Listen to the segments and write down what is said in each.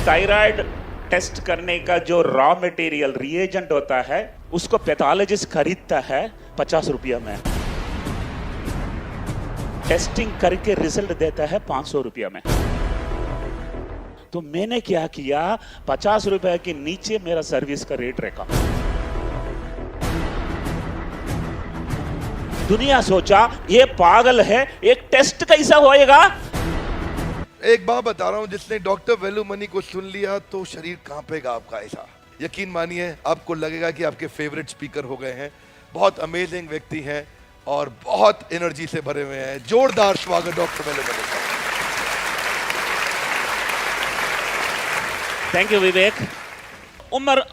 Thyroid test करने का जो रॉ मटेरियल रिएजेंट होता है उसको पैथोलॉजिस्ट खरीदता है 50 रुपया में, टेस्टिंग करके रिजल्ट देता है 500 रुपया में। तो मैंने क्या किया, 50 रुपए के नीचे मेरा सर्विस का रेट रखा। दुनिया सोचा ये पागल है, एक टेस्ट कैसा होएगा। एक बात बता रहा हूं, जिसने डॉक्टर वेलुमणि को सुन लिया तो शरीर कांपेगा आपका। ऐसा यकीन मानिए, आपको लगेगा कि आपके फेवरेट स्पीकर हो गए हैं। बहुत अमेजिंग व्यक्ति हैं और बहुत एनर्जी से भरे हुए हैं। जोरदार स्वागत डॉक्टर वेलुमणि का। थैंक यू विवेक। उम्र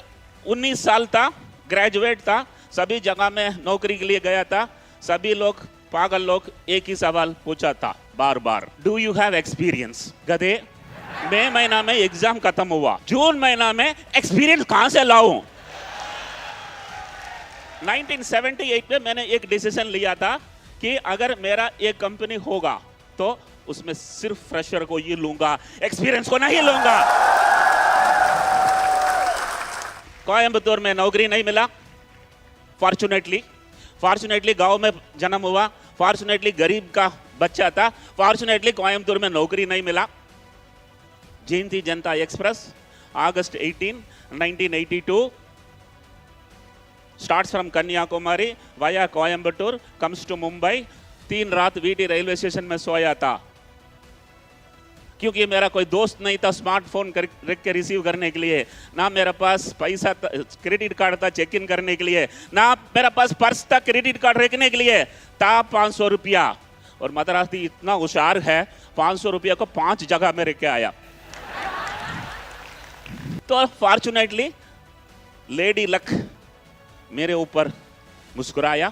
19 साल था, ग्रेजुएट था, सभी जगह में नौकरी के लिए गया था। सभी लोग पागल लोग एक ही सवाल पूछा था बार बार, डू यू हैव एक्सपीरियंस। गधे, मई महीना में एग्जाम खत्म हुआ, जून महीना में एक्सपीरियंस कहां से लाऊं। 1978 में मैंने एक डिसीजन लिया था कि अगर मेरा एक कंपनी होगा तो उसमें सिर्फ फ्रेशर को ही लूंगा, एक्सपीरियंस को नहीं लूंगा। कोयंबटूर में नौकरी नहीं मिला, फॉर्चुनेटली गांव में जन्म हुआ, फॉर्चुनेटली गरीब का बच्चा था, फॉर्चुनेटली कोयंबटूर में नौकरी नहीं मिला। जयंती जनता express August 18, 1982 starts from Kanyakumari via Coimbatore, comes to Mumbai। 3 रात वीटी रेलवे स्टेशन में सोया था, क्योंकि मेरा कोई दोस्त नहीं था स्मार्टफोन रख के रिसीव करने के लिए, ना मेरे पास पैसा क्रेडिट कार्ड था चेक इन करने के लिए, ना मेरा पास पर्स था क्रेडिट कार्ड रखने के लिए था। 500 रुपया, और मद्रासी इतना होशियार है, 500 रुपया को 5 जगह में रख के आया। तो फॉर्चुनेटली लेडी लक मेरे ऊपर मुस्कुराया,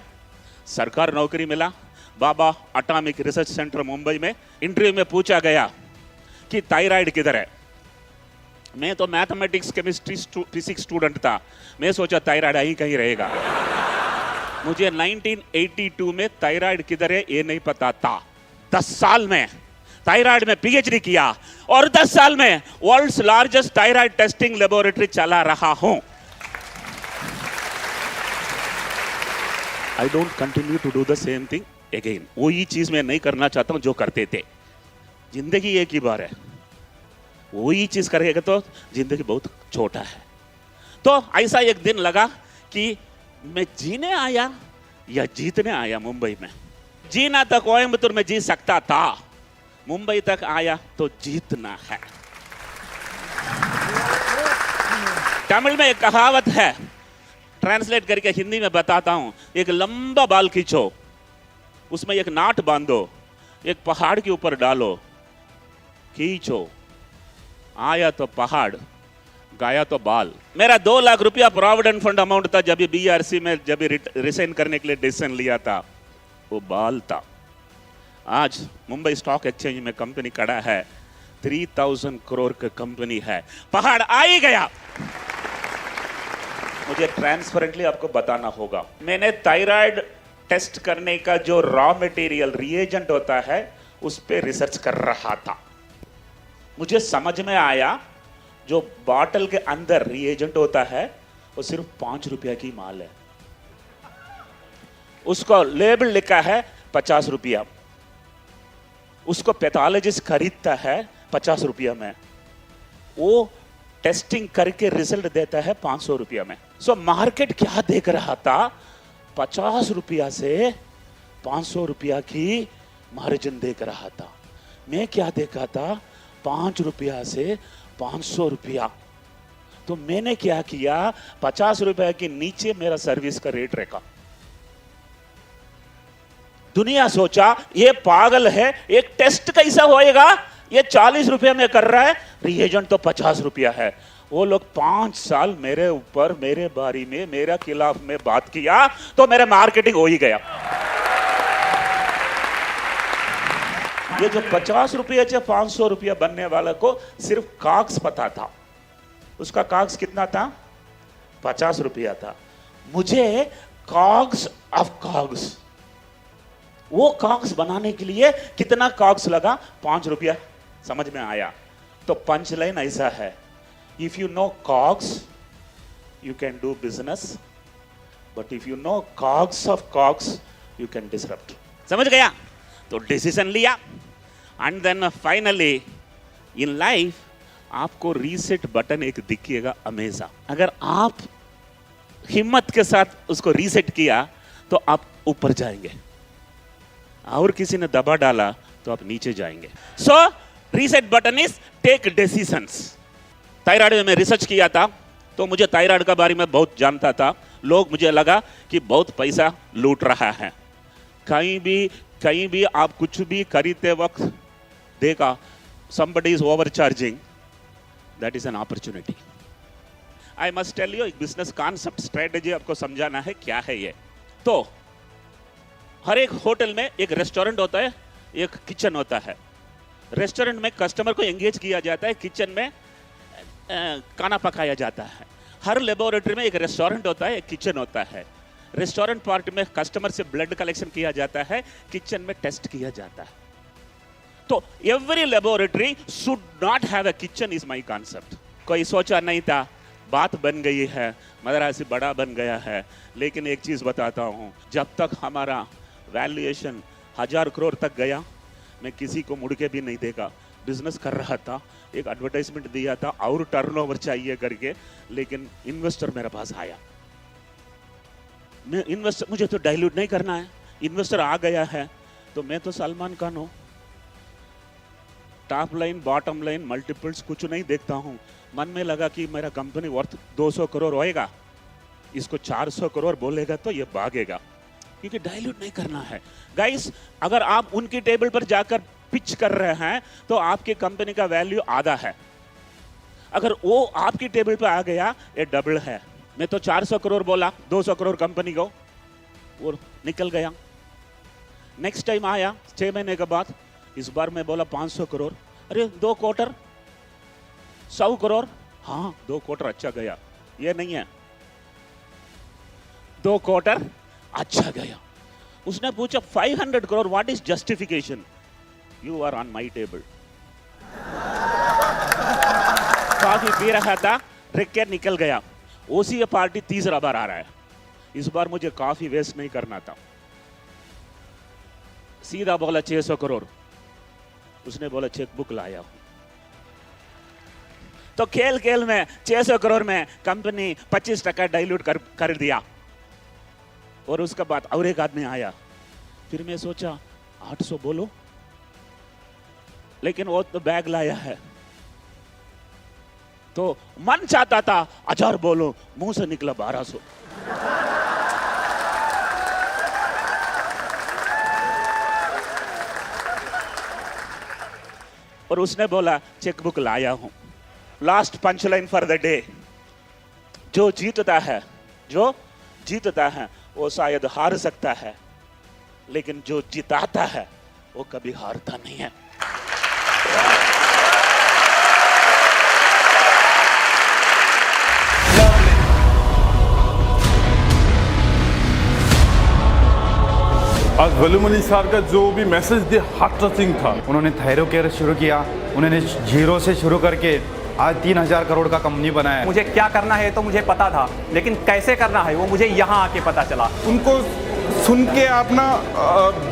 सरकार नौकरी मिला। बाबा एटॉमिक रिसर्च सेंटर मुंबई में इंटरव्यू में पूछा गया कि थायराइड किधर है। मैं तो मैथमेटिक्स केमिस्ट्री फिजिक्स स्टूडेंट था, मैं सोचा थायराइड यहीं कहीं रहेगा। मुझे 1982 में थायराइड किधर है ये नहीं पता था। 10 साल में थायराइड में पीएचडी किया और 10 साल में world's largest thyroid testing laboratory चला रहा हूं। I don't continue to do the same thing again. वही चीज मैं नहीं करना चाहता हूं जो करते थे। जिंदगी एक ही बार है, वही चीज करेगा तो जिंदगी बहुत छोटा है। तो ऐसा एक दिन लगा कि मैं जीने आया या जीतने आया मुंबई में। जीना तो कोयंबटूर में जी सकता था, मुंबई तक आया तो जीतना है। तमिल में एक कहावत है, ट्रांसलेट करके हिंदी में बताता हूं। एक लंबा बाल खींचो, उसमें एक नाट बांधो, एक पहाड़ के ऊपर डालो, खींचो, आया तो पहाड़, गाया तो बाल। मेरा 2 लाख रुपया प्रोविडेंट फंड अमाउंट था जब बीआरसी में जब रिसाइन करने के लिए डिसीजन लिया था, वो बाल था। आज मुंबई स्टॉक एक्सचेंज में कंपनी खड़ा है, 3000 करोड़ की कंपनी है, पहाड़ आ ही गया। मुझे ट्रांसपेरेंटली आपको बताना होगा, मैंने थायराइड टेस्ट करने का जो रॉ मटेरियल रिएजेंट होता है उस पर रिसर्च कर रहा था। मुझे समझ में आया जो बॉटल के अंदर रिएजेंट होता है वो सिर्फ 5 रुपया की माल है, उसको लेबल लिखा है 50 रुपया, उसको पैथोलॉजिस्ट खरीदता है 50 रुपया में, वो टेस्टिंग करके रिजल्ट देता है 500 रुपया में। सो मार्केट क्या देख रहा था, 50 रुपया से 500 रुपया की मार्जिन देख रहा था। मैं क्या देखा था, 5 रुपया से 500 रुपया। तो मैंने क्या किया, 50 रुपए के नीचे मेरा सर्विस का रेट रखा। दुनिया सोचा ये पागल है, एक टेस्ट कैसा होएगा, ये 40 रुपया में कर रहा है, रिएजेंट तो 50 रुपया है। वो लोग 5 साल मेरे ऊपर, मेरे बारे में, मेरे खिलाफ में बात किया तो मेरा मार्केटिंग हो ही गया। ये जो 50 रुपये से 500 रुपया बनने वाला को सिर्फ कागज पता था, उसका कागज कितना था, 50 रुपया था। मुझे कागज ऑफ कागज, वो कागज बनाने के लिए कितना कागज लगा, 5 रुपया। समझ में आया। तो पंच लाइन ऐसा है, If you know cogs, you can do business. But if you know cogs of cogs, you can disrupt. समझ गया? तो डिसीजन लिया and then finally in life आपको रीसेट बटन एक दिखिएगा हमेशा. अगर आप हिम्मत के साथ उसको रीसेट किया तो आप ऊपर जाएंगे, और किसी ने दबा डाला तो आप नीचे जाएंगे. So reset button is take decisions. Thyroid में रिसर्च किया था तो मुझे थायराइड के बारे में बहुत जानता था. लोग मुझे लगा कि बहुत पैसा लूट रहा है. कहीं भी आप कुछ भी खरीदते वक्त देखा somebody is overcharging, that is an opportunity. I must tell you एक बिजनेस कॉन्सेप्ट स्ट्रेटेजी आपको समझाना है क्या है ये. तो हर एक होटल में एक रेस्टोरेंट होता है, एक किचन होता है. रेस्टोरेंट में कस्टमर को एंगेज किया जाता है, किचन में खाना पकाया जाता है. हर लेबोरेटरी में एक रेस्टोरेंट होता है, एक किचन होता है. रेस्टोरेंट पार्ट में कस्टमर से ब्लड कलेक्शन किया जाता है, किचन में टेस्ट किया जाता है. तो every laboratory should not have a kitchen is my concept. कोई सोचा नहीं था, बात बन गई है, मदरासी बड़ा बन गया है. लेकिन एक चीज बताता हूं, जब तक हमारा वैल्यूएशन 1000 करोड़ तक गया, मैं किसी को मुड़ के भी नहीं देखा. बिजनेस कर रहा था, एक एडवर्टाइजमेंट दिया था और टर्नओवर चाहिए करके, लेकिन इन्वेस्टर मेरे पास आया. मैं इन्वेस्टर, मुझे तो डाइल्यूट नहीं करना है. इन्वेस्टर आ गया है तो मैं तो सलमान खान हूं. Top line bottom line multiples कुछ नहीं देखता हूं. मन में लगा कि मेरा कंपनी वर्थ 200 करोड़ होएगा, इसको 400 करोड़ बोलेगा तो ये भागेगा, क्योंकि डाइल्यूट नहीं करना है. गाइस, अगर आप उनकी टेबल पर जाकर पिच कर रहे हैं तो आपकी कंपनी का वैल्यू आधा है. अगर वो आपकी टेबल पर आ गया, ये डबल है. मैं तो 400 करोड़ बोला, 200 करोड़ कंपनी को, और निकल गया. नेक्स्ट टाइम आया 6 महीने के बाद, इस बार मैं बोला 500 करोड़. अरे 2 क्वार्टर 100 करोड़. हाँ, 2 क्वार्टर अच्छा गया. ये नहीं है, 2 क्वार्टर अच्छा गया. उसने पूछा 500 crore, what is justification? You are on my table. Coffee पी रहा था, रिक्के निकल गया. ओसी पार्टी तीसरा बार आ रहा है. इस बार मुझे कॉफी वेस्ट नहीं करना था. सीधा बोला 600 करोड़. उसने बोला चेकबुक लाया हूं. तो खेल खेल में 600 करोड़ में कंपनी 25% डाइल्यूट कर दिया. और उसके बाद और एक आदमी आया. फिर मैं सोचा 800 बोलो, लेकिन वो तो बैग लाया है. तो मन चाहता था 1000 बोलो, मुंह से निकला 1200. और उसने बोला चेकबुक लाया हूं. Last punch line for the day. जो जीतता है वो शायद हार सकता है, लेकिन जो जिताता है वो कभी हारता नहीं है. आज वेलुमनी सर का जो भी मैसेज दिया हार्ट टचिंग था. उन्होंने थायरो केयर शुरू किया, उन्होंने जीरो से शुरू करके आज 3000 करोड़ का कंपनी बनाया. मुझे क्या करना है तो मुझे पता था, लेकिन कैसे करना है वो मुझे यहाँ आके पता चला. उनको सुन के अपना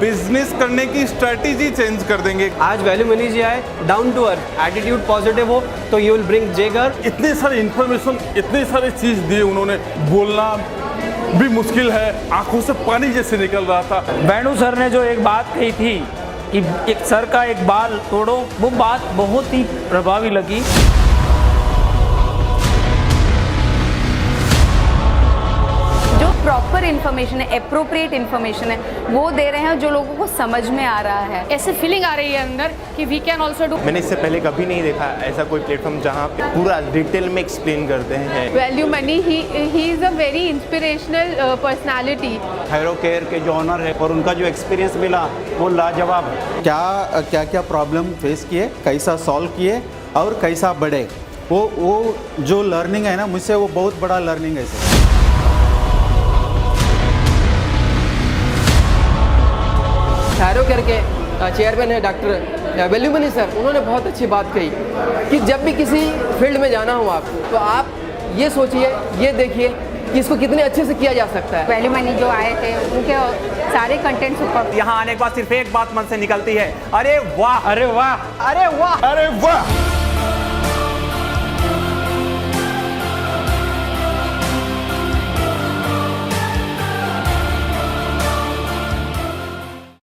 बिजनेस करने की स्ट्रेटेजी चेंज कर देंगे. आज वैल्यू मनी जी आए, down to earth, attitude positive हो तो यू विल ब्रिंग जेगर. इतने सारे इंफॉर्मेशन, इतने सारे चीज दिए उन्होंने. बोलना भी मुश्किल है, आंखों से पानी जैसे निकल रहा था. वेणु सर ने जो एक बात कही थी कि एक सर का एक बाल तोड़ो, वो बात बहुत ही प्रभावी लगी. प्रॉपर इन्फॉर्मेशन है, अप्रोप्रिएट इन्फॉर्मेशन है, वो दे रहे हैं जो लोगों को समझ में आ रहा है. ऐसे फीलिंग आ रही है अंदर कि वी कैन ऑल्सो डू. मैंने इससे पहले कभी नहीं देखा ऐसा कोई प्लेटफॉर्म जहाँ पे पूरा डिटेल में एक्सप्लेन करते हैं. Value money he is a very inspirational personality. Thyro care के जो ऑनर है और उनका जो एक्सपीरियंस मिला वो लाजवाब है. क्या प्रॉब्लम फेस किए, कैसा सॉल्व किए और कैसा बढ़े, वो जो लर्निंग है ना, मुझसे वो बहुत बड़ा लर्निंग है सर. थायरो केयर के चेयरमैन है डॉक्टर वेल्यूमनी सर, उन्होंने बहुत अच्छी बात कही कि जब भी किसी फील्ड में जाना हो आपको, तो आप ये सोचिए, ये देखिए कि इसको कितने अच्छे से किया जा सकता है। वेल्यूमनी जो आए थे उनके सारे कंटेंट सुपर। यहाँ आने के बाद सिर्फ एक बात मन से निकलती है, अरे वाह, अरे वाह, अरे वाह, अरे वाह।